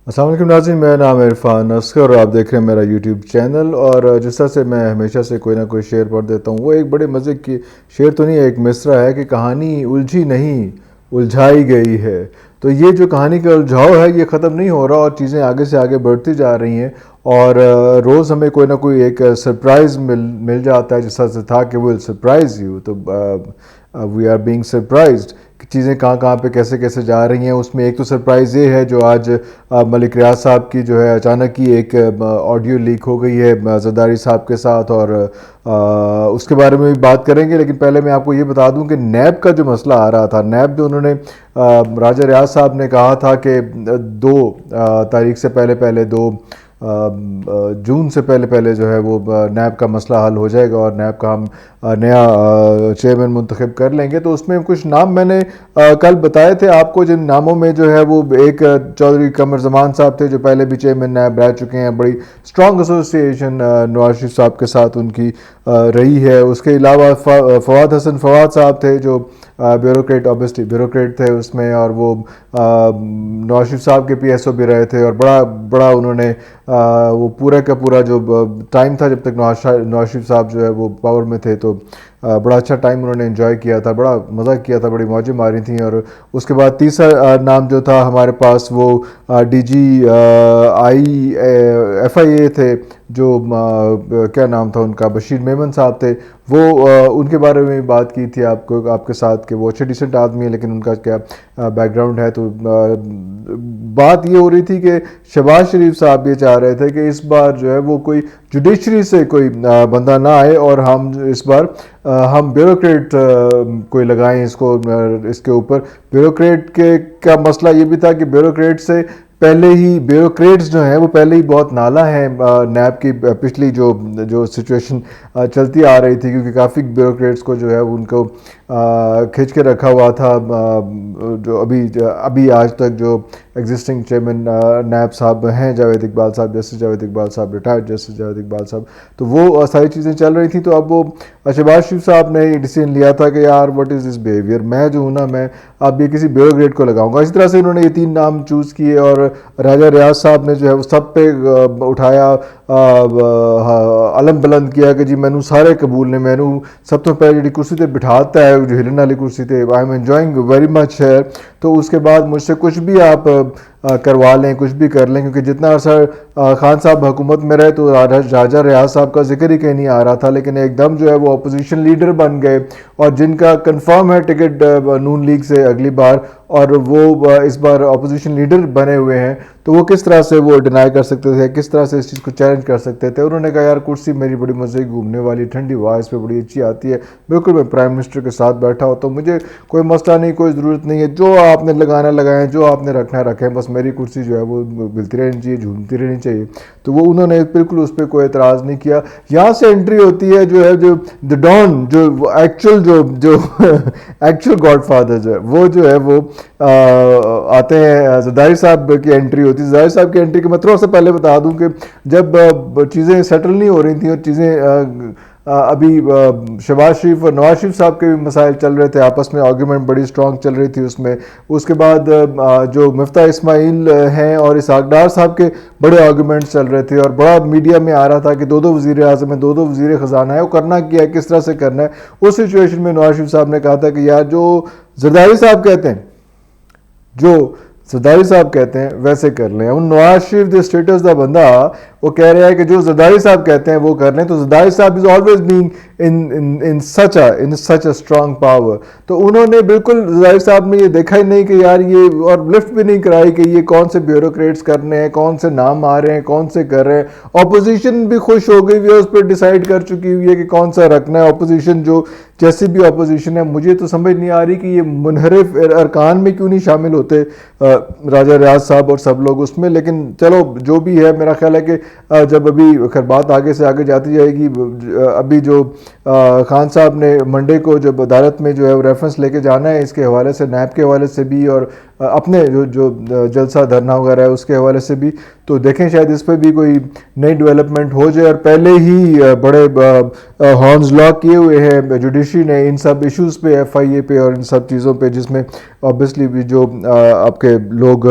السلام علیکم ناظرین، میرا نام ہے عرفان اسکر اور آپ دیکھ رہے ہیں میرا یوٹیوب چینل۔ اور جس طرح سے میں ہمیشہ سے کوئی نہ کوئی شعر پڑھ دیتا ہوں، وہ ایک بڑے مزے کی شعر تو نہیں ہے، ایک مصرع ہے کہ کہانی الجھی نہیں الجھائی گئی ہے۔ تو یہ جو کہانی کا الجھاؤ ہے یہ ختم نہیں ہو رہا اور چیزیں آگے سے آگے بڑھتی جا رہی ہیں، اور روز ہمیں کوئی نہ کوئی ایک سرپرائز مل جاتا ہے، جس طرح سے تھا کہ ول سرپرائز یو، تو وی آر بینگ سرپرائزڈ کہ چیزیں کہاں کہاں پہ کیسے کیسے جا رہی ہیں۔ اس میں ایک تو سرپرائز یہ ہے جو آج ملک ریاض صاحب کی جو ہے اچانک ہی ایک آڈیو لیک ہو گئی ہے زرداری صاحب کے ساتھ، اور اس کے بارے میں بھی بات کریں گے۔ لیکن پہلے میں آپ کو یہ بتا دوں کہ نیب کا جو مسئلہ آ رہا تھا، نیب جو انہوں نے راجہ ریاض صاحب نے کہا تھا کہ 2 تاریخ سے پہلے 2 جون سے پہلے جو ہے وہ نیب کا مسئلہ حل ہو جائے گا اور نیب کا ہم نیا چیئرمین منتخب کر لیں گے۔ تو اس میں کچھ نام میں نے کل بتائے تھے آپ کو، جن ناموں میں جو ہے وہ ایک چودھری قمر زمان صاحب تھے جو پہلے بھی چیئرمین نیب رہ چکے ہیں، بڑی اسٹرانگ ایسوسیشن نواز شریف صاحب کے ساتھ ان کی رہی ہے۔ اس کے علاوہ فواد حسن فواد صاحب تھے جو بیوروکریٹ، اوبیسلی بیوروکریٹ تھے اس میں، اور وہ نواز شریف صاحب کے پی ایس او بھی رہے تھے، اور بڑا انہوں نے وہ پورا کا پورا جو ٹائم تھا جب تک نواز شریف صاحب جو ہے وہ پاور میں تھے، تو بڑا اچھا ٹائم انہوں نے انجوائے کیا تھا، بڑا مزہ کیا تھا، بڑی موجیں ماری تھیں۔ اور اس کے بعد تیسرا نام جو تھا ہمارے پاس وہ ڈی جی ایف آئی اے تھے، جو کیا نام تھا ان کا، بشیر میمن صاحب تھے۔ وہ ان کے بارے میں بات کی تھی آپ کے ساتھ کہ وہ اچھے ڈیسنٹ آدمی ہیں، لیکن ان کا کیا بیک گراؤنڈ ہے۔ تو بات یہ ہو رہی تھی کہ شہباز شریف صاحب یہ چاہ رہے تھے کہ اس بار جو ہے وہ کوئی جوڈیشری سے کوئی بندہ نہ آئے، اور ہم اس بار ہم بیوروکریٹ کوئی لگائیں اس کے اوپر۔ بیوروکریٹ کا مسئلہ یہ بھی تھا کہ بیوروکریٹ سے پہلے ہی بیوروکریٹس جو ہیں وہ پہلے ہی بہت نالا ہیں نیب کی پچھلی جو سچویشن چلتی آ رہی تھی، کیونکہ کافی بیوروکریٹس کو جو ہے ان کو کھینچ کے رکھا ہوا تھا، جو ابھی آج تک جو ایگزسٹنگ چیئرمین نیب صاحب ہیں، جاوید اقبال صاحب، جسٹس جاوید اقبال صاحب، ریٹائرڈ جسٹس جاوید اقبال صاحب، تو وہ ساری چیزیں چل رہی تھیں۔ تو اب وہ شہباز شریف صاحب نے یہ ڈیسیژن لیا تھا کہ یار واٹ از دس بیہیویئر، میں جو ہوں نا، میں اب یہ کسی بیوروکریٹ کو لگاؤں گا۔ اسی طرح سے انہوں نے یہ 3 نام چوز کیے، اور راجہ ریاض صاحب نے جو ہے وہ سب پہ اٹھایا، علم بلند کیا کہ جی مینوں سارے قبول نے، مینوں سب تو پہلے جی کرسی تے بٹھاتا ہے، جو ہلن والی کرسی تے، I am enjoying very much ہے۔ تو اس کے بعد مجھ سے کچھ بھی آپ کروا لیں، کچھ بھی کر لیں، کیونکہ جتنا عرصہ خان صاحب حکومت میں رہے تو راجہ ریاض صاحب کا ذکر ہی کہیں نہیں آ رہا تھا، لیکن ایک دم جو ہے وہ اپوزیشن لیڈر بن گئے، اور جن کا کنفرم ہے ٹکٹ نون لیگ سے اگلی بار، اور وہ اس بار اپوزیشن لیڈر بنے ہوئے ہیں، تو وہ کس طرح سے وہ ڈینائی کر سکتے تھے، کس طرح سے اس چیز کو چیلنج کر سکتے تھے۔ انہوں نے کہا یار کرسی میری بڑی مزے کی گھومنے والی، ٹھنڈی ہوا اس پہ بڑی اچھی آتی ہے، بالکل میں پرائم منسٹر کے ساتھ بیٹھا ہوں، تو مجھے کوئی مسئلہ نہیں، کوئی ضرورت نہیں ہے، جو آپ نے لگانا لگائیں، جو آپ نے رکھنا رکھیں، بس میری کرسی جو ہے وہ ملتی رہنی چاہیے، جھومتی رہنی چاہیے۔ تو وہ انہوں نے بالکل اس پہ کوئی اعتراض نہیں کیا۔ یہاں سے انٹری ہوتی ہے جو ہے جو دی ڈان، جو ایکچوئل گاڈ فادر جو ہے وہ آتے ہیں، زرداری صاحب کی انٹری ہوتی ہے۔ زرداری صاحب کی انٹری کے میں تھوڑا سا پہلے بتا دوں کہ جب چیزیں سیٹل نہیں ہو رہی تھیں، اور چیزیں ابھی شہباز شریف اور نواز شریف صاحب کے بھی مسائل چل رہے تھے، آپس میں آرگیومنٹ بڑی اسٹرانگ چل رہی تھی اس میں۔ اس کے بعد جو مفتاح اسماعیل ہیں اور اسحاق ڈار صاحب کے بڑے آرگیومنٹس چل رہے تھے، اور بڑا میڈیا میں آ رہا تھا کہ 2 وزیر اعظم ہیں، 2 وزیر خزانہ ہے، وہ کرنا کیا ہے، کس طرح سے کرنا ہے۔ اس سچویشن میں نواز شریف صاحب نے کہا تھا کہ یار جو زرداری صاحب کہتے ہیں، جو زرداری صاحب کہتے ہیں ویسے کر لیں۔ ان نواز شریف دے اسٹیٹس دا بندہ وہ کہہ رہا ہے کہ جو زرداری صاحب کہتے ہیں وہ کر لیں، تو زرداری صاحب is always being in such a strong power. تو انہوں نے بالکل زرداری صاحب نے یہ دیکھا ہی نہیں کہ یار یہ، اور لفٹ بھی نہیں کرائی کہ یہ کون سے بیوروکریٹس کرنے ہیں، کون سے نام آ رہے ہیں، کون سے کر رہے ہیں۔ اپوزیشن بھی خوش ہو گئی ہوئی ہے، اس پہ ڈیسائیڈ کر چکی ہوئی ہے کہ کون سا رکھنا ہے۔ اپوزیشن جو جیسی بھی اپوزیشن ہے، مجھے تو سمجھ نہیں آ رہی کہ یہ منحرف ارکان میں کیوں نہیں شامل ہوتے راجہ ریاض صاحب اور سب لوگ اس میں۔ لیکن چلو جو بھی ہے، میرا خیال ہے کہ جب ابھی خیر بات آگے سے آگے جاتی جائے گی، ابھی جو خان صاحب نے منڈے کو جب عدالت میں جو ہے وہ ریفرنس لے کے جانا ہے اس کے حوالے سے، نیب کے حوالے سے بھی، اور اپنے جو جلسہ دھرنا وغیرہ ہے اس کے حوالے سے بھی، تو دیکھیں شاید اس پہ بھی کوئی نئی ڈیولپمنٹ ہو جائے۔ اور پہلے ہی بڑے ہارنز لاک کیے ہوئے ہیں جوڈیشری نے ان سب ایشوز پہ، ایف آئی اے پہ اور ان سب چیزوں پہ، جس میں آبویسلی بھی جو آپ کے لوگ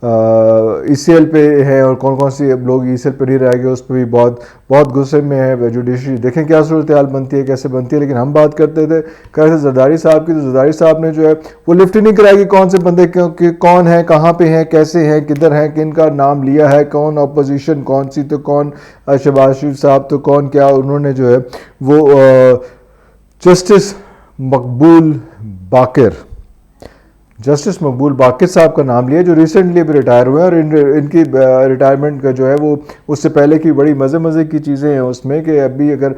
ECL پہ ہیں اور کون کون سی لوگ ECL پہ نہیں رہ گئے، اس پہ بھی بہت بہت غصے میں ہے جوڈیشری. دیکھیں کیا صورتحال بنتی ہے، کیسے بنتی ہے. لیکن ہم بات کرتے تھے زرداری صاحب کی، تو زرداری صاحب نے جو ہے وہ لفٹ ہی نہیں کرائی کہ کون سے بندے کون ہیں، کہاں پہ ہیں، کیسے ہیں، کدھر ہیں، کن کا نام لیا ہے، کون اپوزیشن کون سی، تو کون شہباز شریف صاحب، تو کون کیا. انہوں نے جو ہے وہ جسٹس مقبول باقر صاحب کا نام لیا، جو ریسنٹلی ابھی ریٹائر ہوئے ہیں. اور ان کی ریٹائرمنٹ کا جو ہے وہ اس سے پہلے کی بڑی مزے کی چیزیں ہیں اس میں، کہ ابھی اگر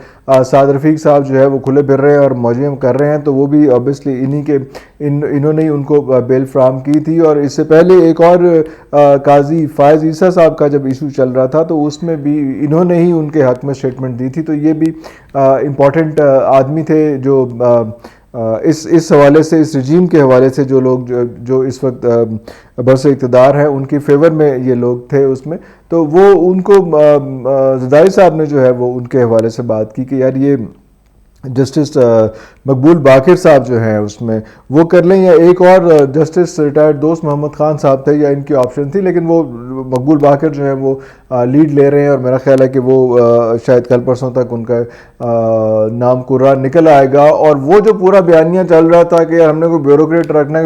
سعد رفیق صاحب جو ہے وہ کھلے پھر رہے ہیں اور موجیں کر رہے ہیں، تو وہ بھی آبویسلی انہوں نے ان کو بیل فراہم کی تھی. اور اس سے پہلے ایک اور قاضی فائز عیسیٰ صاحب کا جب ایشو چل رہا تھا، تو اس میں بھی انہوں نے ہی ان کے حق میں اسٹیٹمنٹ دی تھی. تو یہ بھی امپورٹنٹ آدمی تھے جو اس حوالے سے، اس رجیم کے حوالے سے، جو لوگ جو اس وقت برس اقتدار ہیں ان کی فیور میں یہ لوگ تھے اس میں. تو وہ ان کو زرداری صاحب نے جو ہے وہ ان کے حوالے سے بات کی کہ یار یہ جسٹس مقبول باقر صاحب جو ہیں اس میں وہ کر لیں، یا ایک اور جسٹس ریٹائرڈ دوست محمد خان صاحب تھے، یا ان کی آپشن تھی. لیکن وہ مقبول باقر جو ہیں وہ لیڈ لے رہے ہیں، اور میرا خیال ہے کہ وہ شاید کل پرسوں تک ان کا نام قرآن نکل آئے گا. اور وہ جو پورا بیانیہ چل رہا تھا کہ ہم نے کوئی بیوروکریٹ رکھنا ہے،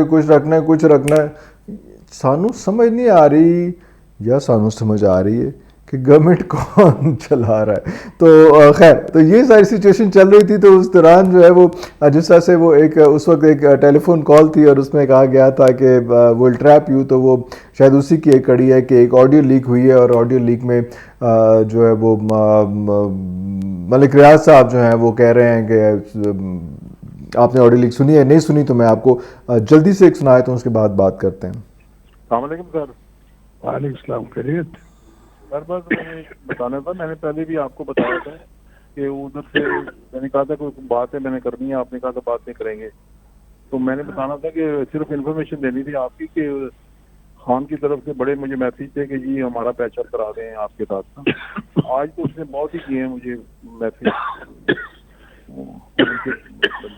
کچھ رکھنا ہے، سانو سمجھ نہیں آ رہی، یا سانو سمجھ آ رہی ہے کہ گورنمنٹ کون چلا رہا ہے. تو خیر، تو یہ ساری سچویشن چل رہی تھی. تو اس دوران جو ہے وہ جس طرح سے وہ اس وقت ایک ٹیلی فون کال تھی، اور اس میں کہا گیا تھا کہ ول ٹریپ یو، تو وہ شاید اسی کی ایک کڑی ہے کہ ایک آڈیو لیک ہوئی ہے، اور آڈیو لیک میں جو ہے وہ ملک ریاض صاحب جو ہیں وہ کہہ رہے ہیں کہ آپ نے آڈیو لیک سنی ہے، نہیں سنی تو میں آپ کو جلدی سے ایک سنایا، تو اس کے بعد بات کرتے ہیں. السلام علیکم سر. وعلیکم السلام. خیریت سر بس میں بتانا تھا، میں نے پہلے بھی آپ کو بتایا تھا کہ ادھر سے میں نے کہا تھا کوئی بات ہے میں نے کرنی ہے، آپ نے کہا تھا بات نہیں کریں گے. تو میں نے بتانا تھا کہ صرف انفارمیشن دینی تھی آپ کی کہ خان کی طرف سے بڑے مجھے میسیج تھے کہ جی ہمارا پیچ اپ کرا دیں آپ کے ساتھ. آج تو اس نے بہت ہی کیے ہیں مجھے میسیج.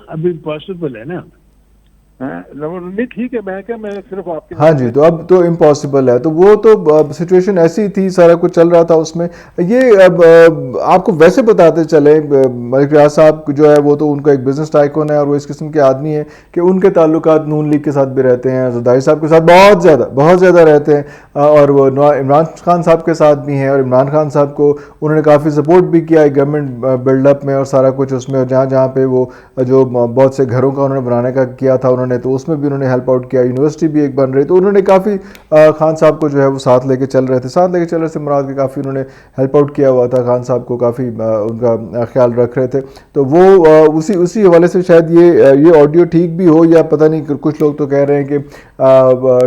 ابھی پاسبل ہے نا؟ نہیں ٹھیک ہے، میں کیا میں صرف آپ کے ہاں جی، تو اب تو امپاسبل ہے. تو وہ تو سچویشن ایسی تھی، سارا کچھ چل رہا تھا اس میں. یہ اب آپ کو ویسے بتاتے چلیں، ملک ریاض صاحب جو ہے وہ تو ان کا ایک بزنس ٹائکون ہے، اور وہ اس قسم کے آدمی ہیں کہ ان کے تعلقات نون لیگ کے ساتھ بھی رہتے ہیں، زرداری صاحب کے ساتھ بہت زیادہ رہتے ہیں، اور وہ عمران خان صاحب کے ساتھ بھی ہیں. اور عمران خان صاحب کو انہوں نے کافی سپورٹ بھی کیا ہے گورنمنٹ بلڈ اپ میں، اور سارا کچھ اس میں، اور جہاں پہ وہ جو بہت سے گھروں کا انہوں نے بنانے کا کیا تھا انہوں نے، تو اس میں بھی انہوں نے ہیلپ آؤٹ کیا. یونیورسٹی بھی ایک بن رہی، تو انہوں نے کافی خان صاحب کو جو ہے وہ ساتھ لے کے چل رہے سے مراد کے کافی انہوں نے ہیلپ آؤٹ کیا ہوا تھا. خان صاحب کو کافی ان کا خیال رکھ رہے تھے. تو وہ اسی حوالے سے شاید یہ آڈیو ٹھیک بھی ہو، یا پتہ نہیں، کچھ لوگ تو کہہ رہے ہیں کہ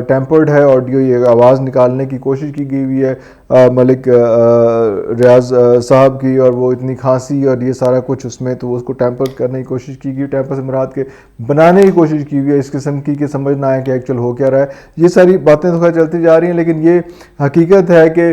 ٹیمپرڈ ہے آڈیو، یہ آواز نکالنے کی کوشش کی گئی ہوئی ہے ملک ریاض صاحب کی، اور وہ اتنی کھانسی اور یہ سارا کچھ اس میں، تو اس کو ٹیمپر کرنے کی کوشش کی گئی، ٹیمپر سے مراد کے بنانے کی کوشش کی ہوئی ہے اس قسم کی، کہ سمجھ نہ آئے کہ ایکچوئل ہو کیا رہا ہے. یہ ساری باتیں تو خیر چلتی جا رہی ہیں، لیکن یہ حقیقت ہے کہ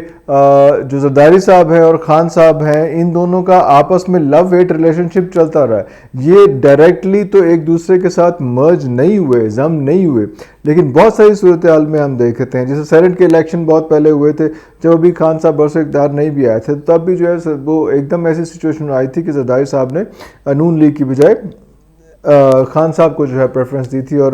جو زرداری صاحب ہیں اور خان صاحب ہیں، ان دونوں کا آپس میں لو ہیٹ ریلیشن شپ چلتا رہا ہے. یہ ڈائریکٹلی تو ایک دوسرے کے ساتھ مرج نہیں ہوئے، ضم نہیں ہوئے، لیکن بہت ساری صورتحال میں ہم دیکھتے ہیں. جیسے سینٹ کے الیکشن بہت پہلے ہوئے تھے، جب ابھی خان صاحب برسر اقتدار نہیں بھی آئے تھے، تب بھی جو ہے وہ ایک دم ایسی سچویشن آئی تھی کہ زرداری صاحب نے نون لیگ کی بجائے خان صاحب کو جو ہے پریفرنس دی تھی، اور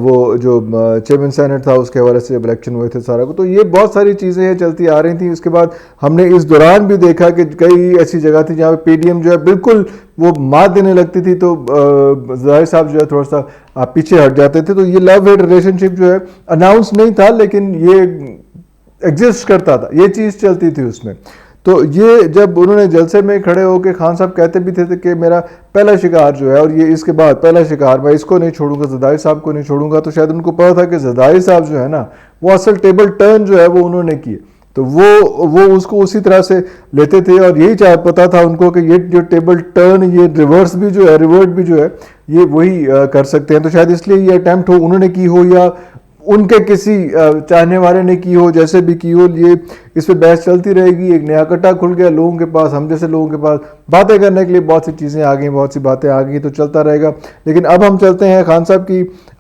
وہ جو چیئرمین سینٹ تھا اس کے حوالے سے جب الیکشن ہوئے تھے سارا کو. تو یہ بہت ساری چیزیں چلتی آ رہی تھیں. اس کے بعد ہم نے اس دوران بھی دیکھا کہ کئی ایسی جگہ تھی جہاں پہ پی ڈی ایم جو ہے بالکل وہ مات دینے لگتی تھی، تو زرداری صاحب جو ہے تھوڑا سا پیچھے ہٹ جاتے تھے. تو یہ لو ہیٹ ریلیشن شپ جو ہے اناؤنس نہیں تھا، لیکن یہ ایگزسٹ کرتا تھا، یہ چیز چلتی تھی اس میں. تو یہ جب انہوں نے جلسے میں کھڑے ہو کے خان صاحب کہتے بھی تھے کہ میرا پہلا شکار جو ہے، اور یہ اس کے بعد پہلا شکار میں اس کو نہیں چھوڑوں گا، زرداری صاحب کو نہیں چھوڑوں گا، تو شاید ان کو پتا تھا کہ زرداری صاحب جو ہے نا وہ اصل ٹیبل ٹرن جو ہے وہ انہوں نے کیے، تو وہ اس کو اسی طرح سے لیتے تھے. اور یہی پتا تھا ان کو کہ یہ جو ٹیبل ٹرن، یہ ریورس بھی جو ہے، ریورٹ بھی جو ہے، یہ وہی کر سکتے ہیں. تو شاید اس لیے یہ اٹیمپٹ ہو، انہوں نے کی ہو یا ان کے کسی چاہنے والے نے کی ہو، جیسے بھی کی ہو، یہ اس پہ بحث چلتی رہے گی. ایک نیا کٹا کھل گیا لوگوں کے پاس، ہم جیسے لوگوں کے پاس باتیں کرنے کے لیے بہت سی چیزیں آ گئیں، بہت سی باتیں آ گئی، تو چلتا رہے گا. لیکن اب ہم چلتے ہیں خان صاحب کی